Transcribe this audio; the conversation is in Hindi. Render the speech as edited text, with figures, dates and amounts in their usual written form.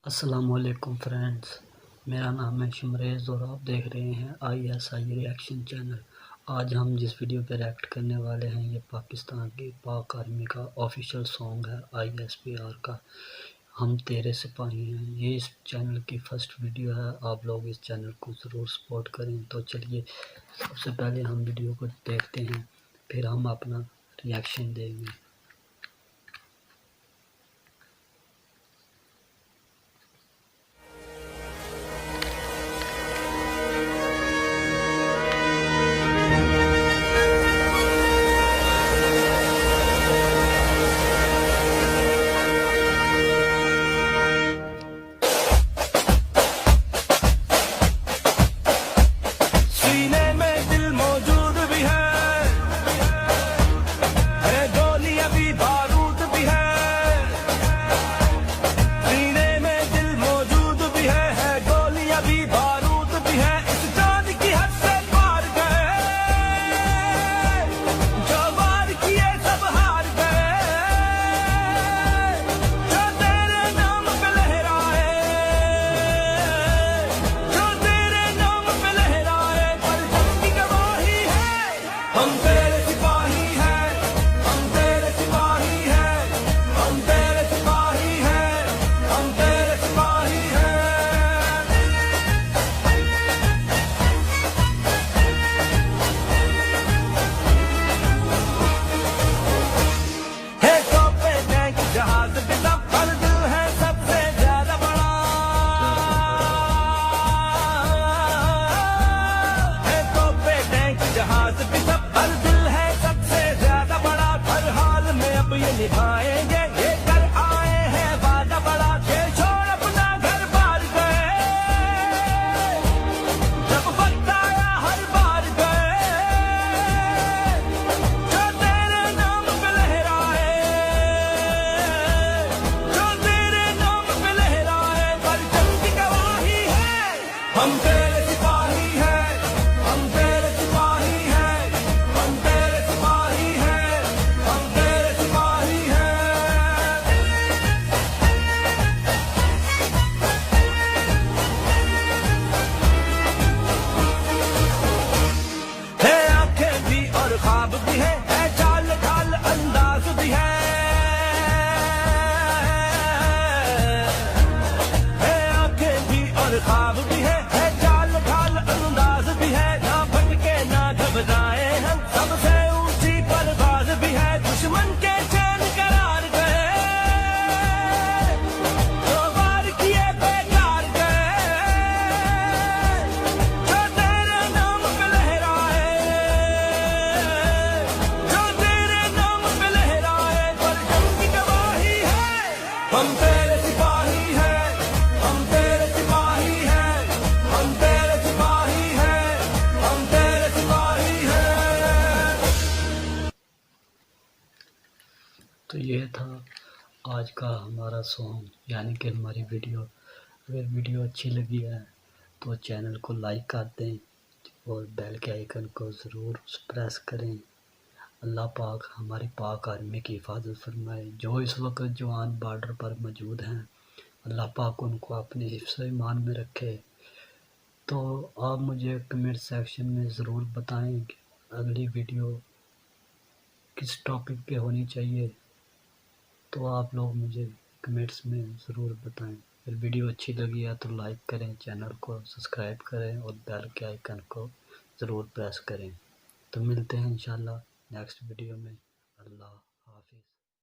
अस्सलामुअलैकुम फ्रेंड्स, मेरा नाम है शमरेज़ और आप देख रहे हैं ISI रिएक्शन चैनल। आज हम जिस वीडियो पे रिएक्ट करने वाले हैं ये पाकिस्तान की पाक आर्मी का ऑफिशियल सॉन्ग है ISPR का, हम तेरे सिपाही हैं। ये इस चैनल की फर्स्ट वीडियो है, आप लोग इस चैनल को ज़रूर सपोर्ट करें। तो चलिए सबसे पहले हम वीडियो को देखते हैं, फिर हम अपना रिएक्शन देंगे। निभाएंगे ये कर आए हैं वादा बड़ा के छोड़ अपना घर बार गए, जब वक्त आया हर बार गए, जो तेरे नाम पे लहराए, जो तेरे नाम पे लहराए, पर जंग की गवाही है हम तेरे सिपाही हैं, हम तेरे सिपाही हैं, हम तेरे सिपाही हैं, हम तेरे सिपाही हैं। है आंखें भी और ख्वाब भी है चाल ढाल अंदाज भी है आंखें भी और ख्वाब भी है चाल ढाल अंदाज भी है, ना भटके ना घबराए हम, सबसे ऊंची परवाज भी है, दुश्मन के चैन करार गए, जो वार किए बेकार गए, जो तेरे नाम पे लहराए, जो तेरे नाम पे लहराए, पर जंग की गवाही है हम तेरे सिपाही हैं, हम तेरे सिपाही हैं, हम तेरे सिपाही हैं, हम तेरे सिपाही हैं। तो ये था आज का हमारा सॉन्ग, यानी कि हमारी वीडियो। अगर वीडियो अच्छी लगी है तो चैनल को लाइक कर दें और बेल के आइकन को ज़रूर प्रेस करें। अल्लाह पाक हमारी पाक आर्मी की हिफाजत फरमाए। जो इस वक्त जवान बॉर्डर पर मौजूद हैं, अल्लाह पाक उनको अपने हिफ्ज़ ईमान में रखे। तो आप मुझे कमेंट सेक्शन में ज़रूर बताएं कि अगली वीडियो किस टॉपिक पे होनी चाहिए, तो आप लोग मुझे कमेंट्स में ज़रूर बताएं। अगर वीडियो अच्छी लगी है तो लाइक करें, चैनल को सब्सक्राइब करें और बेल के आइकन को ज़रूर प्रेस करें। तो मिलते हैं इंशाल्लाह नेक्स्ट वीडियो में। अल्लाह।